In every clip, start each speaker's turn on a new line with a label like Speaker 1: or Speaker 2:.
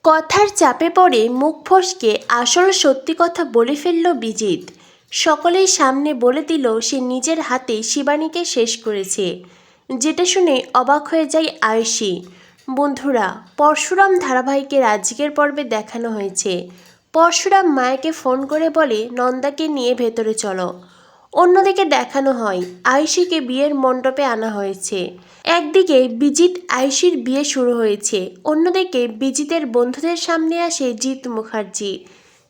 Speaker 1: কথার চাপে পড়ে মুখ ফসকে আসল সত্যি কথা বলে ফেলল বিজিত। সকলের সামনে বলে দিল সে নিজের হাতে শিবানীকে শেষ করেছে, যেটা শুনে অবাক হয়ে যায় আয়ুষী। বন্ধুরা, পরশুরাম ধারাবাহিকের আজকের পর্বে দেখানো হয়েছে পরশুরাম মায়াকে ফোন করে বলে নন্দাকে নিয়ে ভেতরে চলো। অন্যদিকে দেখানো হয় আয়ুষীকে বিয়ের মণ্ডপে আনা হয়েছে। একদিকে বিজিত আয়ুষীর বিয়ে শুরু হয়েছে, অন্যদিকে বিজিতের বন্ধুদের সামনে আসে জিৎ মুখার্জি।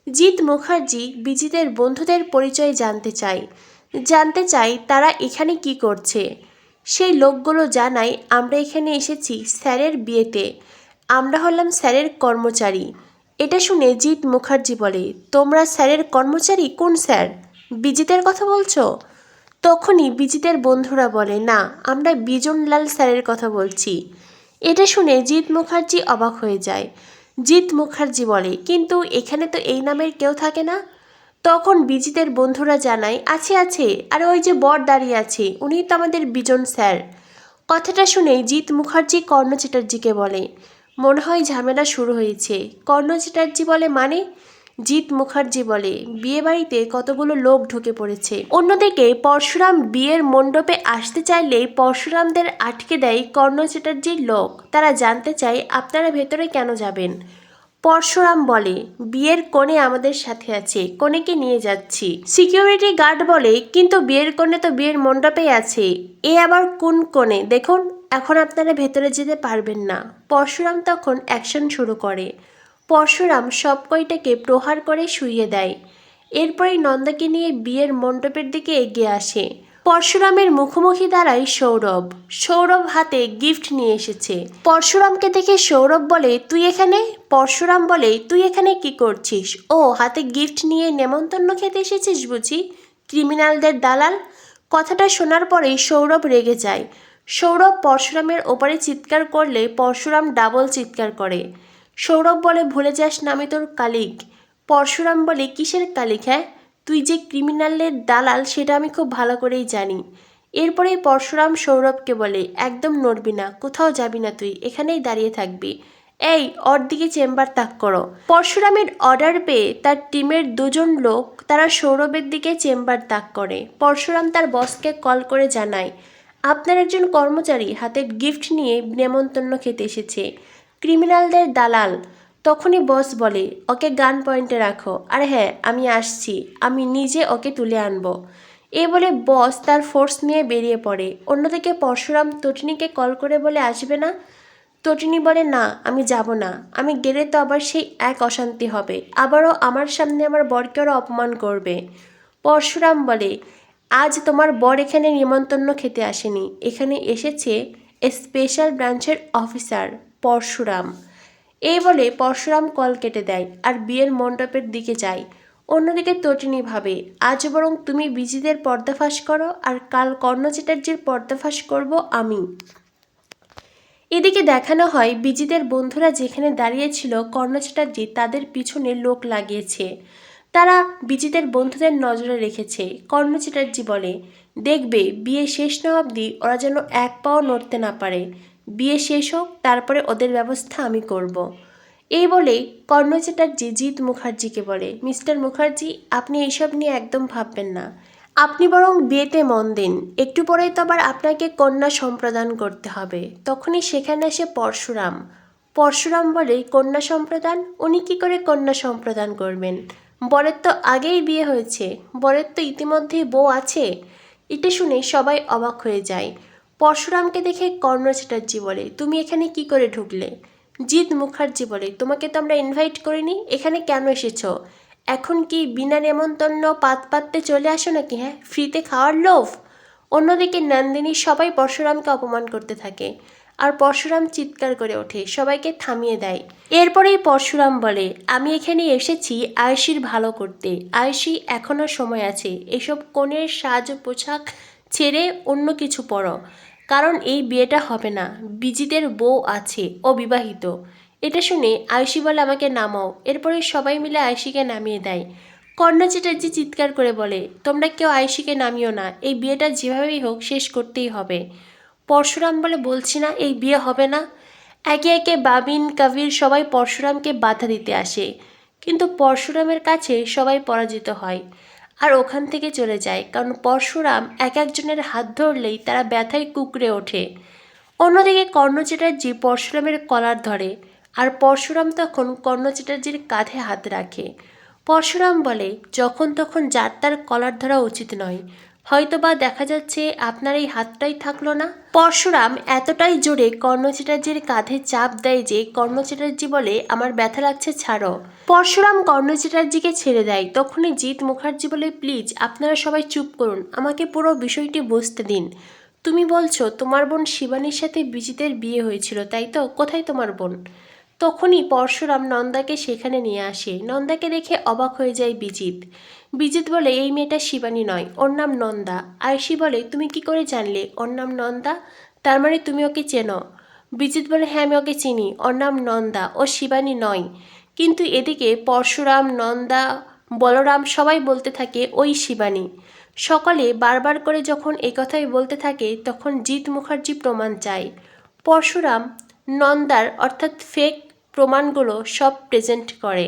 Speaker 1: জিৎ মুখার্জি বিজিতের বন্ধুদের পরিচয় জানতে চায় তারা এখানে কি করছে। সেই লোকগুলো জানায় আমরা এখানে এসেছি স্যারের বিয়েতে, আমরা হলাম স্যারের কর্মচারী। এটা শুনে জিৎ মুখার্জি বলে, তোমরা স্যারের কর্মচারী? কোন স্যার? বিজিতের কথা বলছো? তখনই বিজিতের বন্ধুরা বলে, না, আমরা বিজনলাল স্যারের কথা বলছি। এটা শুনে জিৎ মুখার্জি অবাক হয়ে যায়। জিৎ মুখার্জি বলে, কিন্তু এখানে তো এই নামের কেউ থাকে না। তখন বিজিতের বন্ধুরা জানায়, আছে, আর ওই যে বর দাঁড়িয়ে আছে, উনিই তো আমাদের বিজন স্যার। কথাটা শুনে জিৎ মুখার্জি কর্ণ চ্যাটার্জিকে বলে, মনে হয় ঝামেলা শুরু হয়েছে। কর্ণ চ্যাটার্জি বলে, মানে? জিৎ মুখার্জি বলে, বিয়ে বাড়িতে কতগুলো লোক ঢুকে পড়েছে। অন্যদিকে পরশুরাম বিয়ের মণ্ডপে আসতে চাইলেই পরশুরামদের আটকে দেয় কর্ণ চ্যাটার্জির লোক। তারা জানতে চায় আপনারা ভেতরে কেন যাবেন। পরশুরাম বলে, বিয়ের কনে আমাদের সাথে আছে, কনেকে নিয়ে যাচ্ছি। সিকিউরিটি গার্ড বলে, কিন্তু বিয়ের কনে তো বিয়ের মণ্ডপেই আছে, এ আবার কোন কনে? দেখুন, এখন আপনারা ভেতরে যেতে পারবেন না। পরশুরাম তখন অ্যাকশন শুরু করে। পরশুরাম সব কয়টাকে প্রহার করে শুইয়ে দেয়। এরপরেই নন্দাকে নিয়ে বিয়ের মণ্ডপের দিকে এগিয়ে আসে। পরশুরামের মুখোমুখি দাঁড়ায় সৌরভ। সৌরভ হাতে গিফট নিয়ে এসেছে। পরশুরামকে দেখে সৌরভ বলে, তুই এখানে? পরশুরাম বলে, তুই এখানে কি করছিস? ও, হাতে গিফট নিয়ে নেমন্তন্ন খেতে এসেছিস বুঝি, ক্রিমিনালদের দালাল। কথাটা শোনার পরেই সৌরভ রেগে যায়। সৌরভ পরশুরামের ওপরে চিৎকার করলে পরশুরাম ডাবল চিৎকার করে। সৌরভ বলে, ভুলে যাস না আমি তোর কালিক। পরশুরাম বলে, কিসের কালিক? হ্যাঁ, তুই যে ক্রিমিনালের দালাল সেটা আমি খুব ভালো করেই জানি। এরপরেই পরশুরাম সৌরভকে বলে, একদম নড়বি না, কোথাও যাবি না, তুই এখানেই দাঁড়িয়ে থাকবি। এই, ওর দিকে চেম্বার তাক করো। পরশুরামের অর্ডার পেয়ে তার টিমের দুজন লোক তারা সৌরভের দিকে চেম্বার তাক করে। পরশুরাম তার বসকে কল করে জানায়, আপনার একজন কর্মচারী হাতে গিফট নিয়ে নেমন্তন্ন খেতে এসেছে, ক্রিমিনালদের দালাল। তখনই বস বলে, ওকে গান পয়েন্টে রাখো, আর হ্যাঁ, আমি আসছি, আমি নিজে ওকে তুলে আনবো। এ বলে বস তার ফোর্স নিয়ে বেরিয়ে পড়ে। অন্যদিকে পরশুরাম তটিনীকে কল করে বলে, আসবে না? তটিনী বলে, না, আমি যাব না, আমি গেলে তো আবার সেই এক অশান্তি হবে, আবারও আমার সামনে আমার বরকে ওরা অপমান করবে। পরশুরাম বলে, আজ তোমার বর এখানে নিমন্ত্রণ খেতে আসেনি, এখানে এসেছে স্পেশাল ব্রাঞ্চের অফিসার পরশুরাম। এই বলে পরশুরাম কল কেটে দেয় আর বিয়ের মণ্ডপের দিকে যায়। অন্যদিকে তটিনী ভাবে, আজ বরং তুমি বিজিদের পর্দাফাঁস করো, আর কাল কর্ণ চ্যাটার্জির পর্দাফাঁস করব আমি। এদিকে দেখানো হয় বিজিদের বন্ধুরা যেখানে দাঁড়িয়েছিল কর্ণ চ্যাটার্জি তাদের পিছনে লোক লাগিয়েছে। তারা বিজিদের বন্ধুদের নজরে রেখেছে। কর্ণ চ্যাটার্জি বলে, দেখবে বিয়ে শেষ না অবধি ওরা যেন এক পাও নড়তে না পারে। বিয়ে শেষ হোক, তারপরে ওদের ব্যবস্থা আমি করব। এই বলেই কর্ণ চ্যাটার্জি জিৎ মুখার্জিকে বলে, মিস্টার মুখার্জি, আপনি এইসব নিয়ে একদম ভাববেন না, আপনি বরং বিয়েতে মন দিন, একটু পরেই তো আবার আপনাকে কন্যা সম্প্রদান করতে হবে। তখনই সেখানে আসে পরশুরাম। পরশুরাম বলে, কন্যা সম্প্রদান? উনি কি করে কন্যা সম্প্রদান করবেন? বরের তো আগেই বিয়ে হয়েছে, বরের তো ইতিমধ্যেই বউ আছে। এটা শুনে সবাই অবাক হয়ে যায়। পরশুরামকে দেখে কর্ণ চ্যাটার্জি বলে, তুমি এখানে কি করে ঢুকলে? জিৎ মুখার্জি বলে, তোমাকে তো আমরা ইনভাইট করিনি, এখানে কেন এসেছো? এখন কি বিনা নেমন্তন্ন পাত পাততে চলে আসো নাকি? হ্যাঁ, ফ্রিতে খাওয়ার লোভ? অন্যদিকে নন্দিনী সবাই পরশুরামকে অপমান করতে থাকে আর পরশুরাম চিৎকার করে ওঠে, সবাইকে থামিয়ে দেয়। এরপরেই পরশুরাম বলে, আমি এখানে এসেছি আয়ুষীর ভালো করতে। আয়ুষী, এখনও সময় আছে, এসব কনের সাজ পোশাক ছেড়ে অন্য কিছু পরো, কারণ এই বিয়েটা হবে না, বিজিতের বউ আছে, ও বিবাহিত। এটা শুনে আয়ুষী বলে, আমাকে নামাও। এরপরে সবাই মিলে আয়ুষীকে নামিয়ে দেয়। কর্ণ চ্যাটার্জি চিৎকার করে বলে, তোমরা কেউ আয়ুষীকে নামিও না, এই বিয়েটা যেভাবেই হোক শেষ করতেই হবে। পরশুরাম বলে, বলছি না এই বিয়ে হবে না। একে একে বাবিন কবির সবাই পরশুরামকে বাধা দিতে আসে, কিন্তু পরশুরামের কাছে সবাই পরাজিত হয় আর ওখান থেকে চলে যায়, কারণ পরশুরাম এক একজনের হাত ধরলেই তারা ব্যথায় কুঁকড়ে ওঠে। অন্যদিকে কর্ণ চ্যাটার্জি পরশুরামের কলার ধরে, আর পরশুরাম তখন কর্ণ চ্যাটার্জির কাঁধে হাত রাখে। পরশুরাম বলে, যখন তখন যার তার কলার ধরা উচিত নয়, হয়তোবা দেখা যাচ্ছে আপনার এই হাতটাই থাকলো না। পরশুরাম এতটাই জোরে কর্ণ চ্যাটার্জির কাঁধে চাপ দেয় যে কর্ণ চ্যাটার্জি বলে, আমার ব্যথা লাগছে, ছাড়ো। পরশুরাম কর্ণ চ্যাটার্জিকে ছেড়ে দেয়। তখনই জিৎ মুখার্জি বলে, প্লিজ আপনারা সবাই চুপ করুন, আমাকে পুরো বিষয়টি বুঝতে দিন। তুমি বলছো তোমার বোন শিবানীর সাথে বিজিতের বিয়ে হয়েছিল, তাই তো? কোথায় তোমার বোন? তখনই পরশুরাম নন্দাকে সেখানে নিয়ে আসে। নন্দাকে দেখে অবাক হয়ে যায় বিজিত। বিজিত বলে, এই মেয়েটা শিবানী নয়, ওর নাম নন্দা। আয়ুষী বলে, তুমি কি করে জানলে ওর নাম নন্দা? তার মানে তুমি ওকে চেনো? বিজিত বলে, হ্যাঁ আমি ওকে চিনি, ওর নাম নন্দা, ও শিবানী নয়। কিন্তু এদিকে পরশুরাম, নন্দা, বলরাম সবাই বলতে থাকে ওই শিবানী। সকলে বারবার করে যখন এই কথাই বলতে থাকে, তখন জিৎ মুখার্জি প্রমাণ চায়। পরশুরাম নন্দার অর্থাৎ ফেক প্রমাণগুলো সব প্রেজেন্ট করে।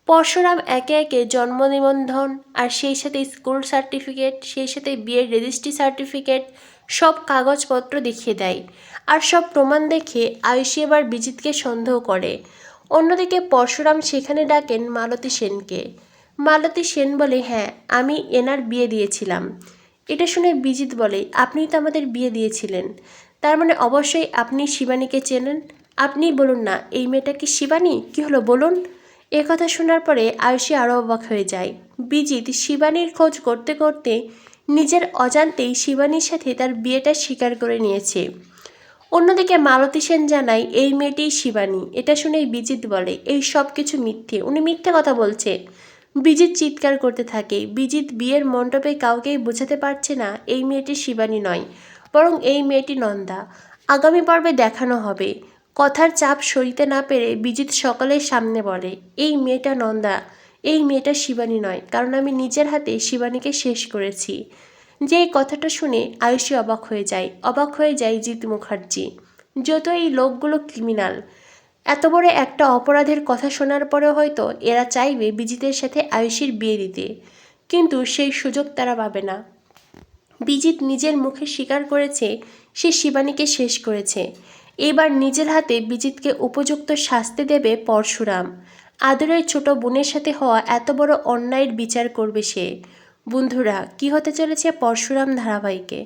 Speaker 1: পরশুরাম একে একে জন্ম নিবন্ধন, আর সেই সাথে স্কুল সার্টিফিকেট, সেই সাথে বিয়ের রেজিস্ট্রি সার্টিফিকেট, সব কাগজপত্র দেখিয়ে দেয়। আর সব প্রমাণ দেখে আয়ুষী এবার বিজিতকে সন্দেহ করে। অন্যদিকে পরশুরাম সেখানে ডাকেন মালতী সেনকে। মালতী সেন বলে, হ্যাঁ আমি এনার বিয়ে দিয়েছিলাম। এটা শুনে বিজিত বলে, আপনিই তো আমাদের বিয়ে দিয়েছিলেন, তার মানে অবশ্যই আপনি শিবানীকে চেনেন। আপনিই বলুন না, এই মেয়েটা কি শিবানী? কি হলো বলুন। এ কথা শোনার পরে আয়ুষী আরও অবাক হয়ে যায়। বিজিত শিবানীর খোঁজ করতে করতে নিজের অজান্তেই শিবানীর সাথে তার বিয়েটা স্বীকার করে নিয়েছে। অন্যদিকে মালতী সেন জানায় এই মেয়েটিই শিবানী। এটা শুনেই বিজিত বলে, এই সব কিছু মিথ্যে, উনি মিথ্যে কথা বলছে। বিজিত চিৎকার করতে থাকে। বিজিত বিয়ের মণ্ডপে কাউকেই বোঝাতে পারছে না এই মেয়েটি শিবানী নয়, বরং এই মেয়েটি নন্দা। আগামী পর্বে দেখানো হবে। কথার চাপ সইতে না পেরে বিজিত সকলের সামনে বলে, এই মেয়েটা নন্দা, এই মেয়েটা শিবানী নয়, কারণ আমি নিজের হাতে শিবানীকে শেষ করেছি। যে এই কথাটা শুনে আয়ুষী অবাক হয়ে যায়। অবাক হয়ে যায় জিৎ মুখার্জি। যত এই লোকগুলো ক্রিমিনাল, এত বড় একটা অপরাধের কথা শোনার পরেও হয়তো এরা চাইবে বিজিতের সাথে আয়ুষীর বিয়ে দিতে, কিন্তু সেই সুযোগ তারা পাবে না। বিজিত নিজের মুখে স্বীকার করেছে সে শিবানীকে শেষ করেছে। এবার নিজের হাতে বিজিতকে উপযুক্ত শাস্তি দেবে পরশুরাম। আদরের ছোট বোনের সাথে হওয়া এত বড় অন্যায়ের বিচার করবে সে। বন্ধুরা, কি হতে চলেছে পরশুরাম ধারাবাহিকে?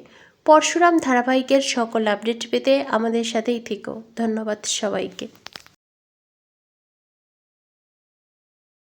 Speaker 1: পরশুরাম ধারাবাহিকের সকল আপডেট পেতে আমাদের সাথেই থেকো। ধন্যবাদ সবাইকে।